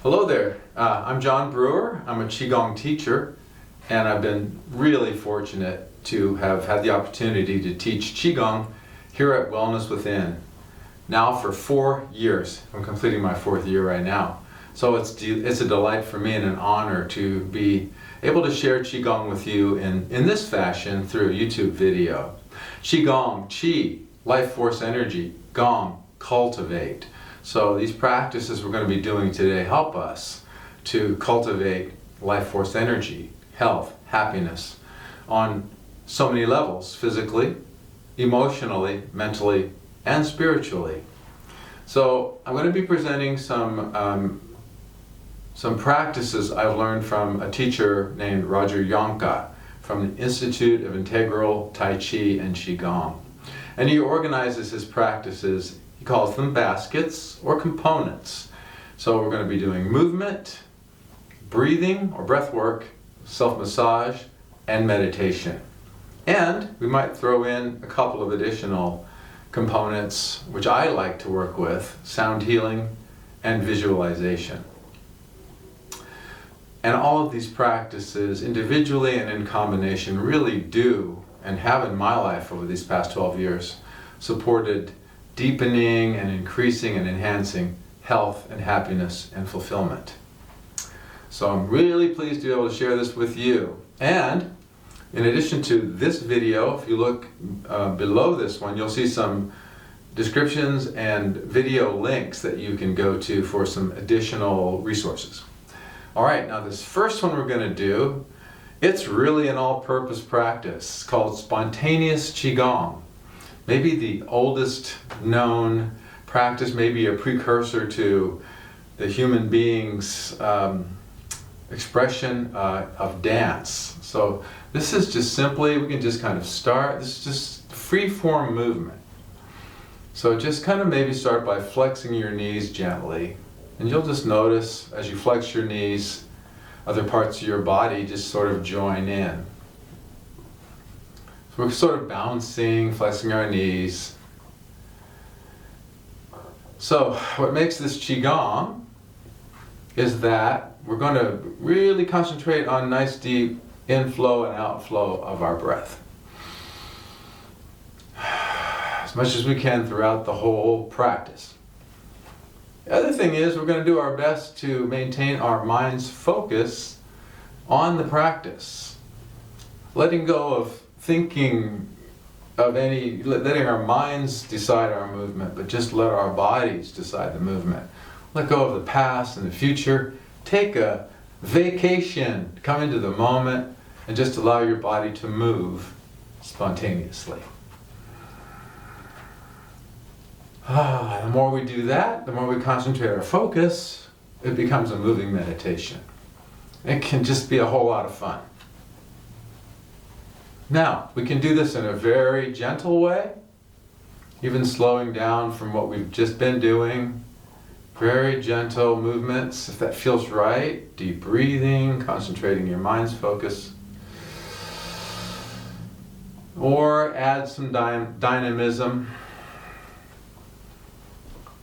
Hello there, I'm John Brewer. I'm a Qigong teacher, and I've been really fortunate to have had the opportunity to teach Qigong here at Wellness Within. Now for 4 years. I'm completing my 4th year right now. So it's a delight for me and an honor to be able to share Qigong with you in this fashion through a YouTube video. Qigong, Qi, life force energy, Gong, cultivate. So these practices we're going to be doing today help us to cultivate life force energy, health, happiness on so many levels, physically, emotionally, mentally, and spiritually. So I'm going to be presenting some practices I've learned from a teacher named Roger Yonka from the Institute of Integral Tai Chi and Qigong. And he organizes his practices, he calls them baskets or components. So we're going to be doing movement, breathing or breath work, self-massage, and meditation. And we might throw in a couple of additional components which I like to work with, sound healing and visualization. And all of these practices, individually and in combination, really do, and have in my life over these past 12 years, supported deepening and increasing and enhancing health and happiness and fulfillment. So I'm really pleased to be able to share this with you. And in addition to this video, if you look below this one, you'll see some descriptions and video links that you can go to for some additional resources. All right, now this first one we're going to do, it's really an all-purpose practice called Spontaneous Qigong. Maybe the oldest known practice, maybe a precursor to the human being's expression of dance. So this is just simply, we can just kind of start, this is just free-form movement. So just kind of maybe start by flexing your knees gently. And you'll just notice as you flex your knees, other parts of your body just sort of join in. So we're sort of bouncing, flexing our knees. So what makes this Qigong is that we're going to really concentrate on nice deep inflow and outflow of our breath. As much as we can throughout the whole practice. The other thing is we're going to do our best to maintain our mind's focus on the practice. Letting go of thinking of letting our minds decide our movement, but just let our bodies decide the movement. Let go of the past and the future. Take a vacation, come into the moment, and just allow your body to move spontaneously. The more we do that, the more we concentrate our focus, it becomes a moving meditation. It can just be a whole lot of fun. Now, we can do this in a very gentle way, even slowing down from what we've just been doing. Very gentle movements, if that feels right. Deep breathing, concentrating your mind's focus. Or add some dynamism.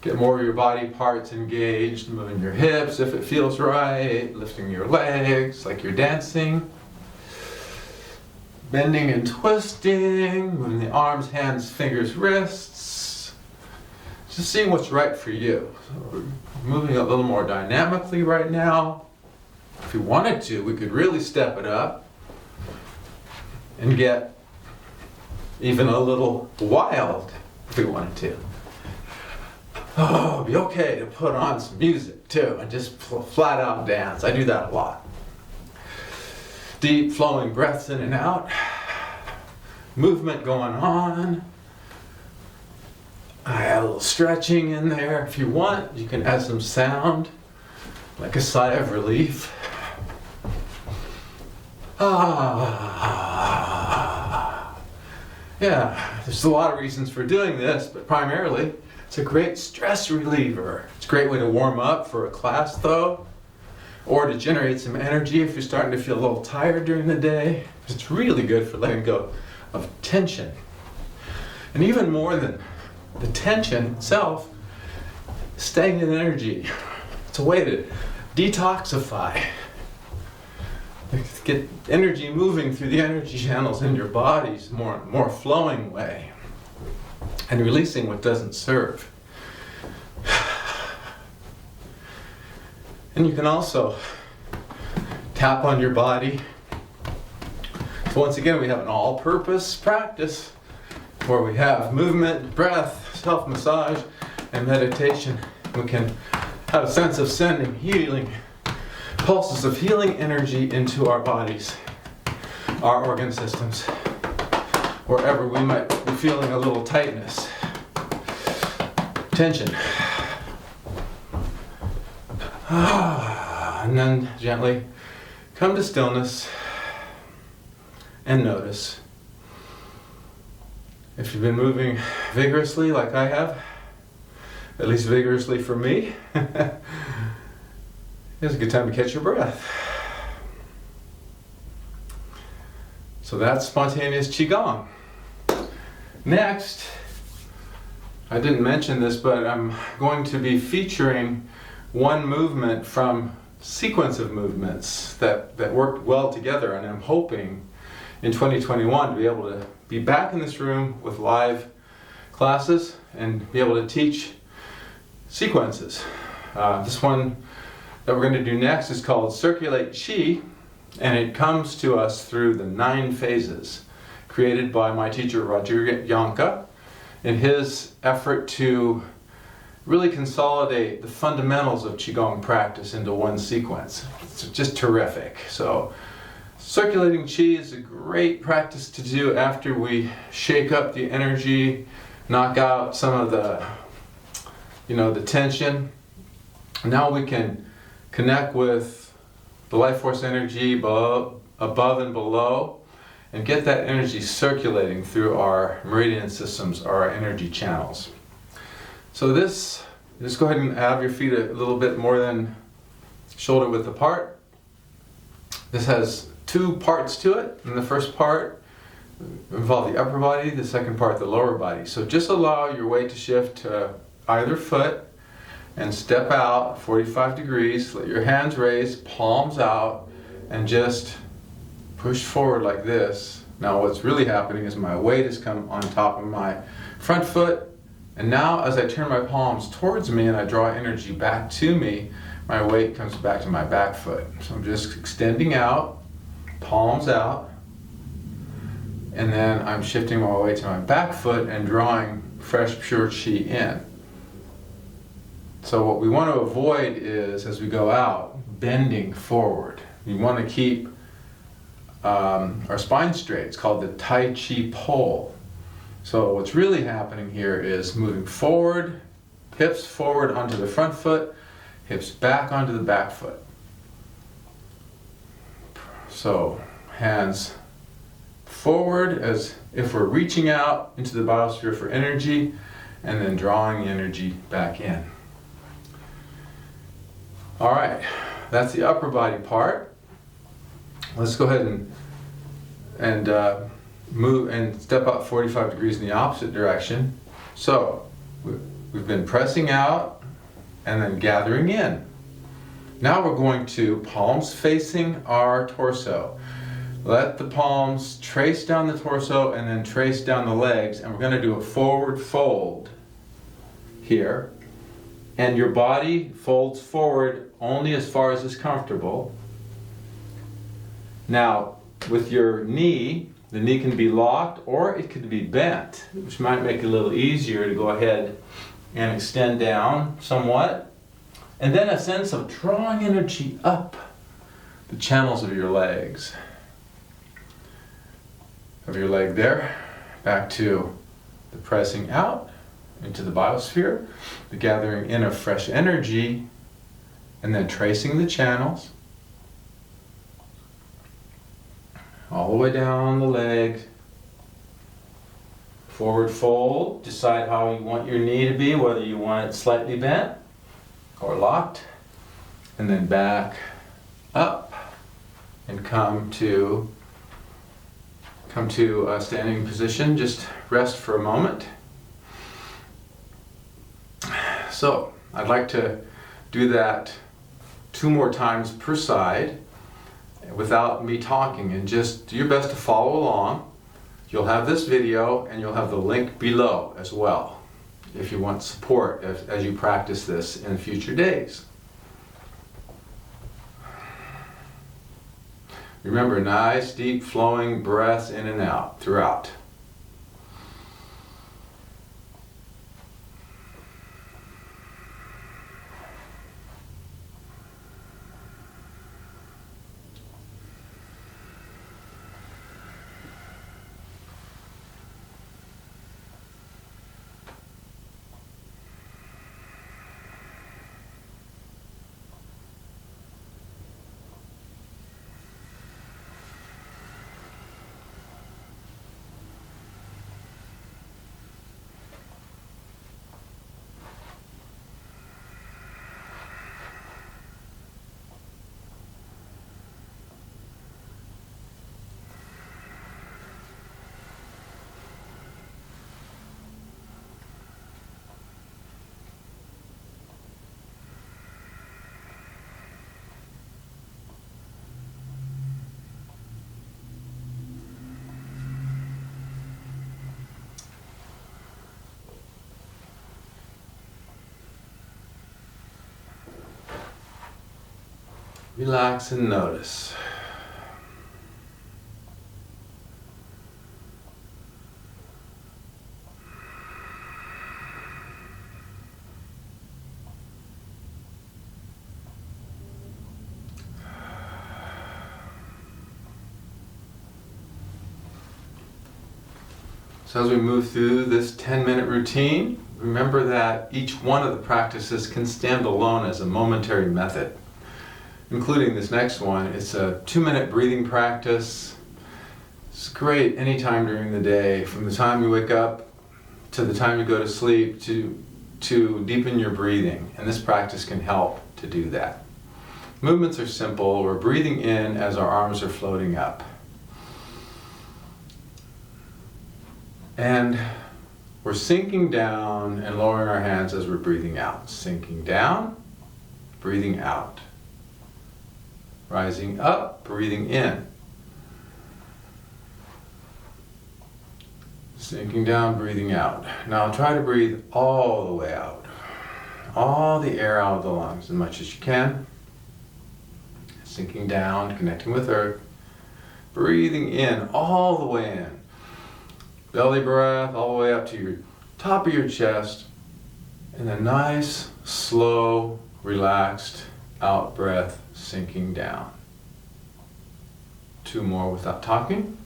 Get more of your body parts engaged, moving your hips if it feels right, lifting your legs like you're dancing. Bending and twisting, moving the arms, hands, fingers, wrists. Just seeing what's right for you. So we're moving a little more dynamically right now. If we wanted to, we could really step it up and get even a little wild if we wanted to. Oh, it'd be okay to put on some music too and just flat out dance. I do that a lot. Deep flowing breaths in and out. Movement going on. I add a little stretching in there. If you want, you can add some sound, like a sigh of relief. Yeah, there's a lot of reasons for doing this, but primarily it's a great stress reliever. It's a great way to warm up for a class though, or to generate some energy if you're starting to feel a little tired during the day. It's really good for letting go of tension. And even more than the tension itself, stagnant energy. It's a way to detoxify. Get energy moving through the energy channels in your bodies, more flowing way, and releasing what doesn't serve. And you can also tap on your body. So once again, we have an all-purpose practice where we have movement, breath, self-massage, and meditation. We can have a sense of sending healing pulses of healing energy into our bodies, our organ systems, wherever we might be feeling a little tightness, tension. And then gently come to stillness and notice. If you've been moving vigorously like I have, at least vigorously for me, it's a good time to catch your breath. So that's Spontaneous Qigong. Next, I didn't mention this, but I'm going to be featuring one movement from sequence of movements that worked well together, and I'm hoping in 2021 to be able to be back in this room with live classes and be able to teach sequences. This one that we're going to do next is called Circulate Qi, and it comes to us through the 9 phases created by my teacher Roger Yanka in his effort to really consolidate the fundamentals of Qigong practice into one sequence. It's just terrific. So circulating Qi is a great practice to do after we shake up the energy, knock out some of the tension. Now we can connect with the life force energy above and below and get that energy circulating through our meridian systems, our energy channels. So this, just go ahead and have your feet a little bit more than shoulder width apart. This has 2 parts to it, and the first part involves the upper body, the second part the lower body. So just allow your weight to shift to either foot and step out 45 degrees, let your hands raise, palms out, and just push forward like this. Now what's really happening is my weight has come on top of my front foot, and now as I turn my palms towards me and I draw energy back to me, my weight comes back to my back foot. So I'm just extending out, palms out, and then I'm shifting my weight to my back foot and drawing fresh pure Qi in. So what we want to avoid is, as we go out, bending forward. We want to keep our spine straight. It's called the Tai Chi pole. So what's really happening here is moving forward, hips forward onto the front foot, hips back onto the back foot. So hands forward as if we're reaching out into the biosphere for energy, and then drawing the energy back in. All right, that's the upper body part. Let's go ahead and move and step out 45 degrees in the opposite direction. So we've been pressing out and then gathering in. Now we're going to palms facing our torso. Let the palms trace down the torso and then trace down the legs, and we're going to do a forward fold here. And your body folds forward only as far as is comfortable. Now, with your knee, the knee can be locked or it could be bent, which might make it a little easier to go ahead and extend down somewhat. And then a sense of drawing energy up the channels of your legs. Of your leg there, back to the pressing out into the biosphere, the gathering in of fresh energy, and then tracing the channels all the way down the leg. Forward fold, decide how you want your knee to be, whether you want it slightly bent or locked, and then back up and come to a standing position. Just rest for a moment. So I'd like to do that 2 more times per side without me talking, and just do your best to follow along. You'll have this video and you'll have the link below as well if you want support as you practice this in future days. Remember, nice deep flowing breaths in and out throughout. Relax and notice. So as we move through this 10-minute routine, remember that each one of the practices can stand alone as a momentary method, including this next one. It's a 2-minute breathing practice. It's great anytime during the day, from the time you wake up to the time you go to sleep, to deepen your breathing. And this practice can help to do that. Movements are simple. We're breathing in as our arms are floating up. And we're sinking down and lowering our hands as we're breathing out. Sinking down, breathing out. Rising up, breathing in. Sinking down, breathing out. Now try to breathe all the way out. All the air out of the lungs as much as you can. Sinking down, connecting with earth. Breathing in, all the way in. Belly breath all the way up to your top of your chest. And a nice, slow, relaxed out breath, sinking down. 2 more without talking.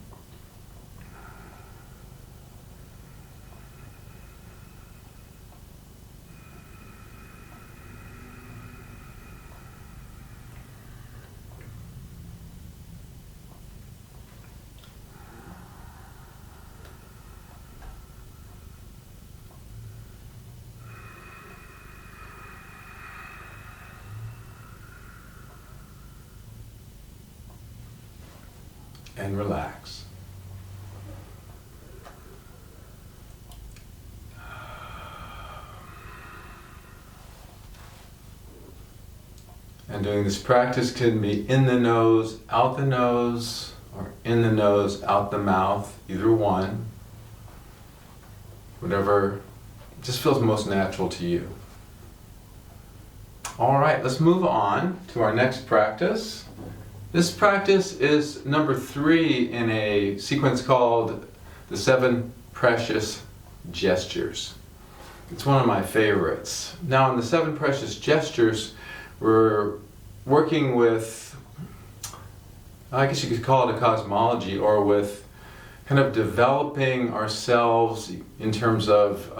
And relax. And doing this practice can be in the nose, out the nose, or in the nose, out the mouth, either one. Whatever just feels most natural to you. All right, let's move on to our next practice. This practice is number 3 in a sequence called the 7 Precious Gestures. It's one of my favorites. Now in the 7 Precious Gestures, we're working with, I guess you could call it a cosmology, or with kind of developing ourselves in terms of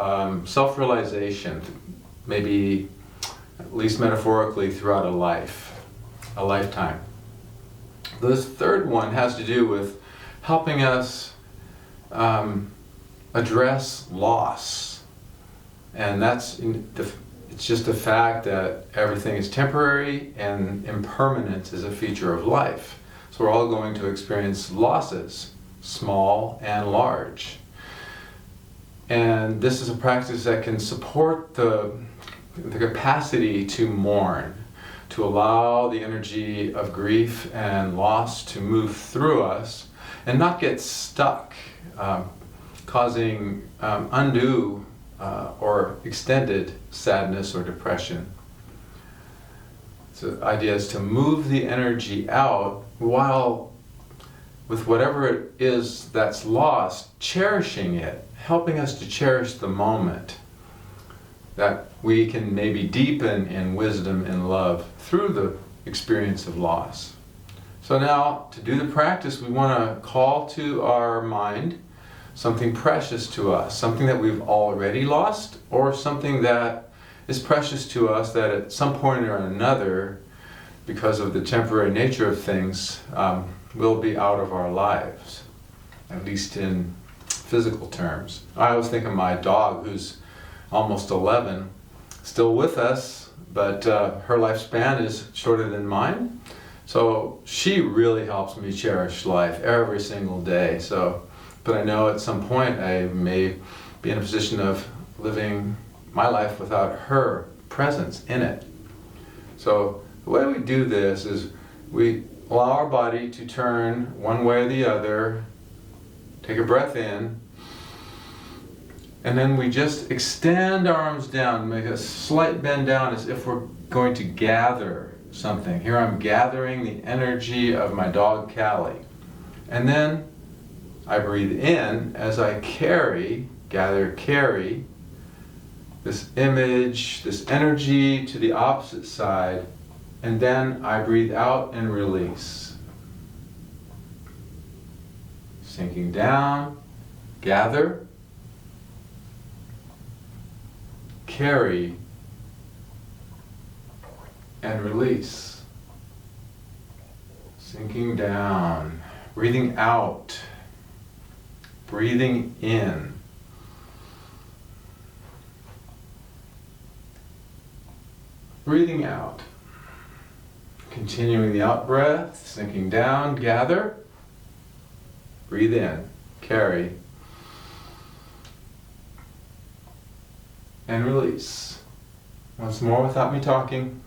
self-realization, maybe at least metaphorically throughout a lifetime. This third one has to do with helping us address loss. And it's just the fact that everything is temporary and impermanence is a feature of life. So we're all going to experience losses, small and large. And this is a practice that can support the capacity to mourn, to allow the energy of grief and loss to move through us and not get stuck, causing undue or extended sadness or depression. So the idea is to move the energy out while, with whatever it is that's lost, cherishing it, helping us to cherish the moment, that we can maybe deepen in wisdom and love through the experience of loss. So now, to do the practice, we want to call to our mind something precious to us, something that we've already lost, or something that is precious to us that at some point or another, because of the temporary nature of things, will be out of our lives, at least in physical terms. I always think of my dog, who's almost 11, still with us, but her lifespan is shorter than mine. So she really helps me cherish life every single day. But I know at some point I may be in a position of living my life without her presence in it. So the way we do this is we allow our body to turn one way or the other, take a breath in, and then we just extend our arms down, make a slight bend down as if we're going to gather something. Here I'm gathering the energy of my dog Callie. And then I breathe in as I carry this image, this energy to the opposite side, and then I breathe out and release. Sinking down, gather, carry, and release. Sinking down, breathing out, breathing in. Breathing out. Continuing the out breath, sinking down, gather, breathe in, carry, and release. Once more without me talking.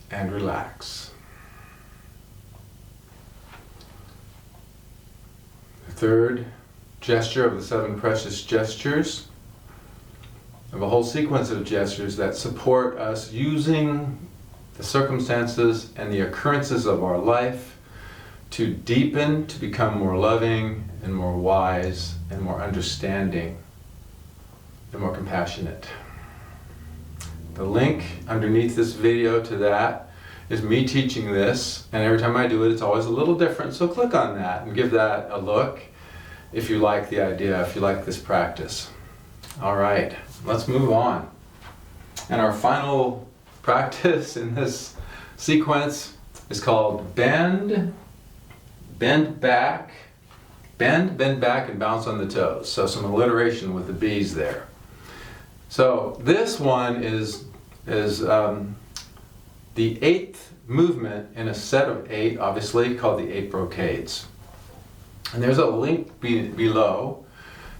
And relax. The third gesture of the 7 precious gestures, of a whole sequence of gestures that support us using the circumstances and the occurrences of our life to deepen, to become more loving and more wise and more understanding and more compassionate. The link underneath this video to that is me teaching this, and every time I do it, it's always a little different, so click on that and give that a look if you like the idea, if you like this practice. All right, let's move on. And our final practice in this sequence is called bend back, and bounce on the toes. So some alliteration with the B's there. So this one is the 8th movement in a set of 8, obviously, called the 8 brocades. And there's a link below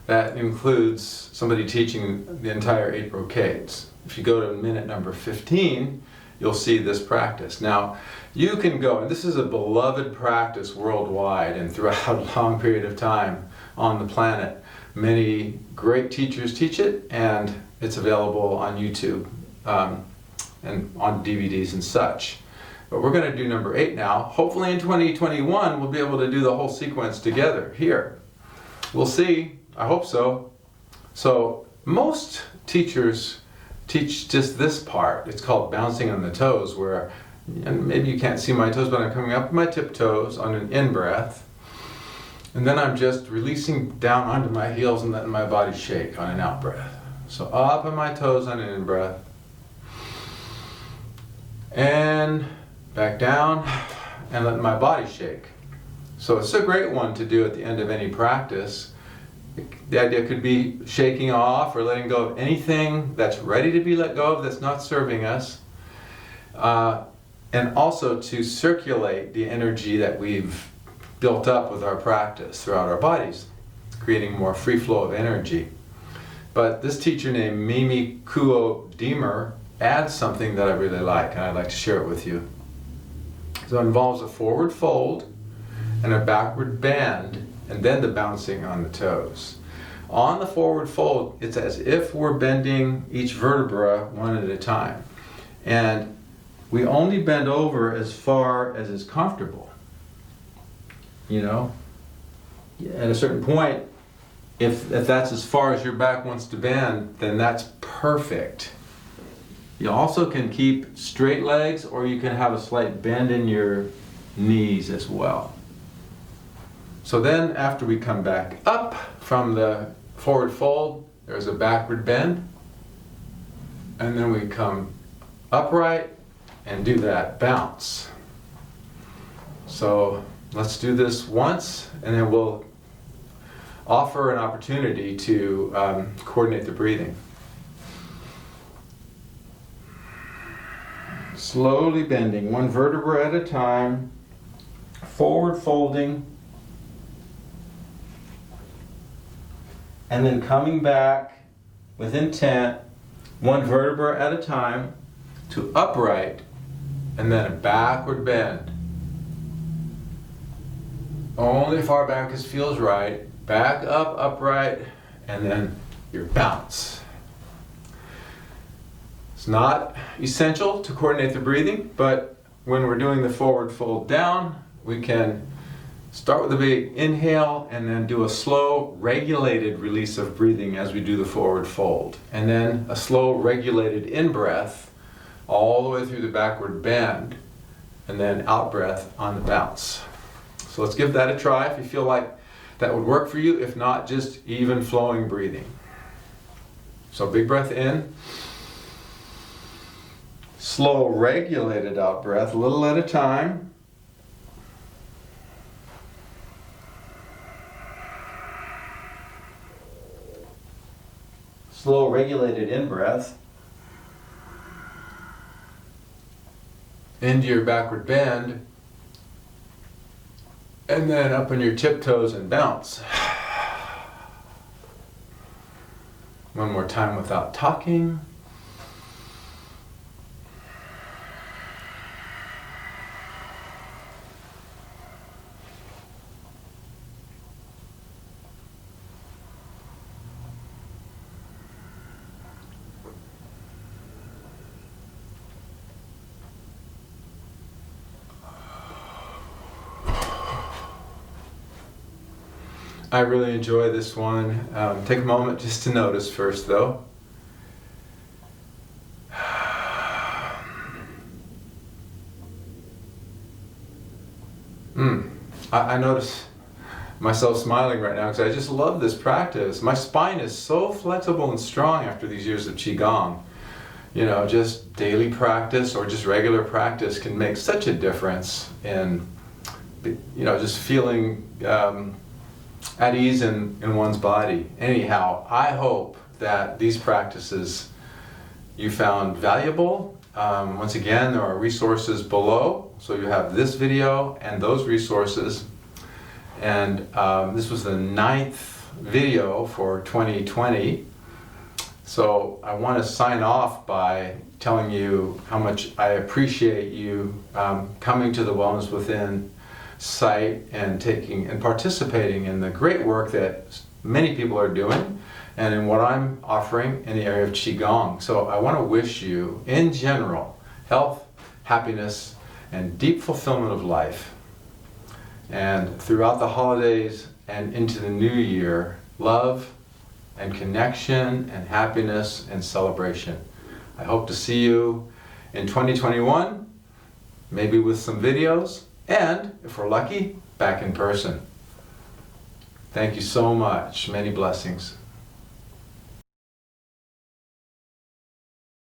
that includes somebody teaching the entire 8 brocades. If you go to minute number 15, you'll see this practice. Now, you can go, and this is a beloved practice worldwide and throughout a long period of time on the planet. Many great teachers teach it, and it's available on YouTube and on DVDs and such. But we're going to do number 8 now. Hopefully in 2021 we'll be able to do the whole sequence together here. We'll see. I hope so. So most teachers teach just this part. It's called bouncing on the toes, where, and maybe you can't see my toes, but I'm coming up with my tiptoes on an in-breath. And then I'm just releasing down onto my heels and letting my body shake on an out-breath. So up on my toes on an in-breath. And back down and letting my body shake. So it's a great one to do at the end of any practice. The idea could be shaking off or letting go of anything that's ready to be let go of, that's not serving us. And also to circulate the energy that we've built up with our practice throughout our bodies, creating more free flow of energy. But this teacher named Mimi Kuo Deemer adds something that I really like, and I'd like to share it with you. So it involves a forward fold and a backward bend, and then the bouncing on the toes. On the forward fold, it's as if we're bending each vertebra one at a time. And we only bend over as far as is comfortable. You know? At a certain point, if that's as far as your back wants to bend, then that's perfect. You also can keep straight legs, or you can have a slight bend in your knees as well. So then after we come back up from the forward fold, there's a backward bend. And then we come upright and do that bounce. So let's do this once, and then we'll offer an opportunity to coordinate the breathing. Slowly bending, one vertebra at a time, forward folding, and then coming back with intent, one vertebra at a time, to upright, and then a backward bend. Only far back as feels right. Back up, upright, and then your bounce. It's not essential to coordinate the breathing, but when we're doing the forward fold down, we can start with a big inhale and then do a slow, regulated release of breathing as we do the forward fold. And then a slow, regulated in-breath all the way through the backward bend, and then out-breath on the bounce. So let's give that a try if you feel like that would work for you. If not, just even flowing breathing. So big breath in. Slow, regulated out-breath, a little at a time. Slow, regulated in-breath. Into your backward bend. And then up on your tiptoes and bounce. One more time without talking. I really enjoy this one. Take a moment just to notice first, though. I notice myself smiling right now because I just love this practice. My spine is so flexible and strong after these years of Qigong. You know, just daily practice or just regular practice can make such a difference in, you know, just feeling at ease in one's body. Anyhow, I hope that these practices you found valuable. Once again, there are resources below, so you have this video and those resources. And this was the 9th video for 2020. So I want to sign off by telling you how much I appreciate you coming to the Wellness Within site and taking and participating in the great work that many people are doing and in what I'm offering in the area of Qigong. So I want to wish you, in general, health, happiness, and deep fulfillment of life. And throughout the holidays and into the new year, love and connection and happiness and celebration. I hope to see you in 2021, maybe with some videos, and if we're lucky, back in person. Thank you so much. Many blessings.